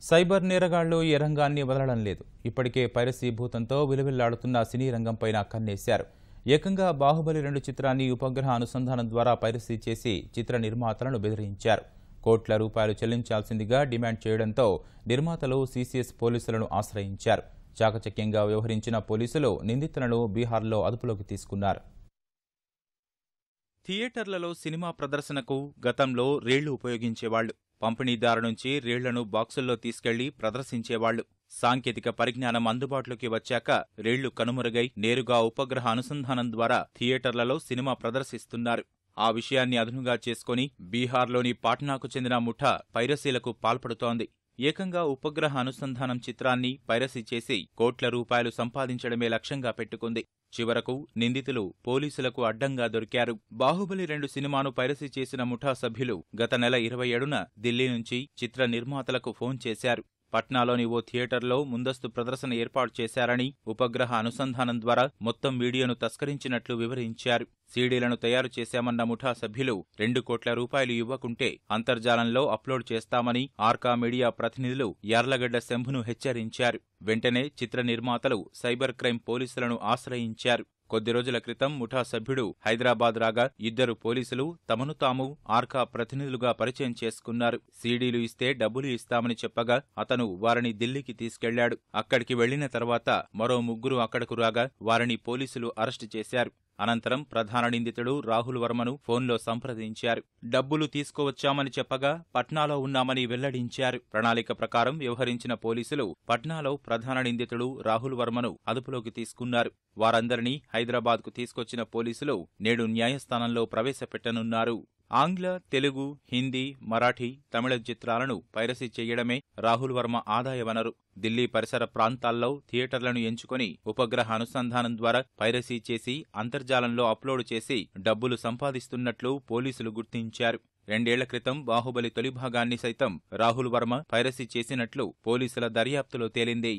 Cyber నేరగాళ్లు ఈ రంగాన్ని వదలడం లేదు. ఇప్పటికే పైరసీ భూతంతో విలువిల్లాడుతున్న సినీ రంగంపైన కన్నేశారు. ఏకంగా బాహుబలి 2 చిత్రాన్ని ఉపగ్రహ అనుసంధానం ద్వారా పైరసీ చేసి చిత్ర నిర్మాతలను బెదిరించారు. కోట్ల రూపాయలు చెల్లించాల్సిందిగా డిమాండ్ చేయడంతో నిర్మాతలు సీసీఎస్ పోలీసులను ఆశ్రయించారు. చాకచక్యంగా వ్యవహరించిన పోలీసులు నిందితులను బీహార్లో అదుపులోకి తీసుకున్నారు. థియేటర్లలో సినిమా ప్రదర్శనకు గతంలో రేళ్లు ఉపయోగించేవాళ్లు. పంపిణీదారు నుంచి రేళ్లను బాక్సుల్లో తీసుకెళ్లి ప్రదర్శించేవాళ్లు. సాంకేతిక పరిజ్ఞానం అందుబాటులోకి వచ్చాక రేళ్లు కనుమరుగై నేరుగా ఉపగ్రహ అనుసంధానం ద్వారా థియేటర్లలో సినిమా ప్రదర్శిస్తున్నారు. ఆ విషయాన్ని అదునుగా చేసుకుని బీహార్లోని పాట్నాకు చెందిన ముఠా పైరసీలకు పాల్పడుతోంది. ఏకంగా ఉపగ్రహ అనుసంధానం చిత్రాన్ని పైరసీ చేసి కోట్ల రూపాయలు సంపాదించడమే లక్ష్యంగా పెట్టుకుంది. చివరకు నిందితులు పోలీసులకు అడ్డంగా దొరికారు. బాహుబలి 2 సినిమాను పైరసీ చేసిన ముఠా సభ్యులు గత నెల 27న ఢిల్లీ నుంచి చిత్ర నిర్మాతలకు ఫోన్ చేశారు. పట్నాలోని ఓ థియేటర్లో ముందస్తు ప్రదర్శన ఏర్పాటు చేశారని, ఉపగ్రహ అనుసంధానం ద్వారా మొత్తం వీడియోను తస్కరించినట్లు వివరించారు. సీడీలను తయారు చేశామన్న ముఠా సభ్యులు 2 కోట్ల రూపాయలు ఇవ్వకుంటే అంతర్జాలంలో అప్లోడ్ చేస్తామని ఆర్కా మీడియా ప్రతినిధులు యార్లగడ్డ శంభును హెచ్చరించారు. వెంటనే చిత్ర నిర్మాతలు సైబర్ క్రైమ్ పోలీసులను ఆశ్రయించారు. కొద్ది రోజుల క్రితం ముఠా సభ్యుడు హైదరాబాద్ రాగా 2 పోలీసులు తమను తాము ఆర్కా ప్రతినిధులుగా పరిచయం చేసుకున్నారు. సీడీలు ఇస్తే డబ్బులు ఇస్తామని చెప్పగా అతను వారిని ఢిల్లీకి తీసుకెళ్లాడు. అక్కడికి వెళ్లిన తర్వాత మరో 3 అక్కడకు రాగా వారిని పోలీసులు అరెస్టు చేశారు. అనంతరం ప్రధాన నిందితుడు రాహుల్ వర్మను ఫోన్లో సంప్రదించారు. డబ్బులు తీసుకువచ్చామని చెప్పగా పట్నాలో ఉన్నామని వెల్లడించారు. ప్రణాళిక ప్రకారం వ్యవహరించిన పోలీసులు పట్నాలో ప్రధాన నిందితుడు రాహుల్ వర్మను అదుపులోకి తీసుకున్నారు. వారందరినీ హైదరాబాద్కు తీసుకొచ్చిన పోలీసులు నేడు న్యాయస్థానంలో ప్రవేశపెట్టనున్నారు. ఆంగ్ల, తెలుగు, హిందీ, మరాఠీ, తమిళ చిత్రాలను పైరసీ చేయడమే రాహుల్ వర్మ ఆదాయ వనరు. ఢిల్లీ పరిసర ప్రాంతాల్లో థియేటర్లను ఎంచుకుని ఉపగ్రహ అనుసంధానం ద్వారా పైరసీ చేసి అంతర్జాలంలో అప్లోడ్ చేసి డబ్బులు సంపాదిస్తున్నట్లు పోలీసులు గుర్తించారు. 2 ఏళ్ల క్రితం బాహుబలి తొలి భాగాన్ని సైతం రాహుల్ వర్మ పైరసీ చేసినట్లు పోలీసుల దర్యాప్తులో తేలింది.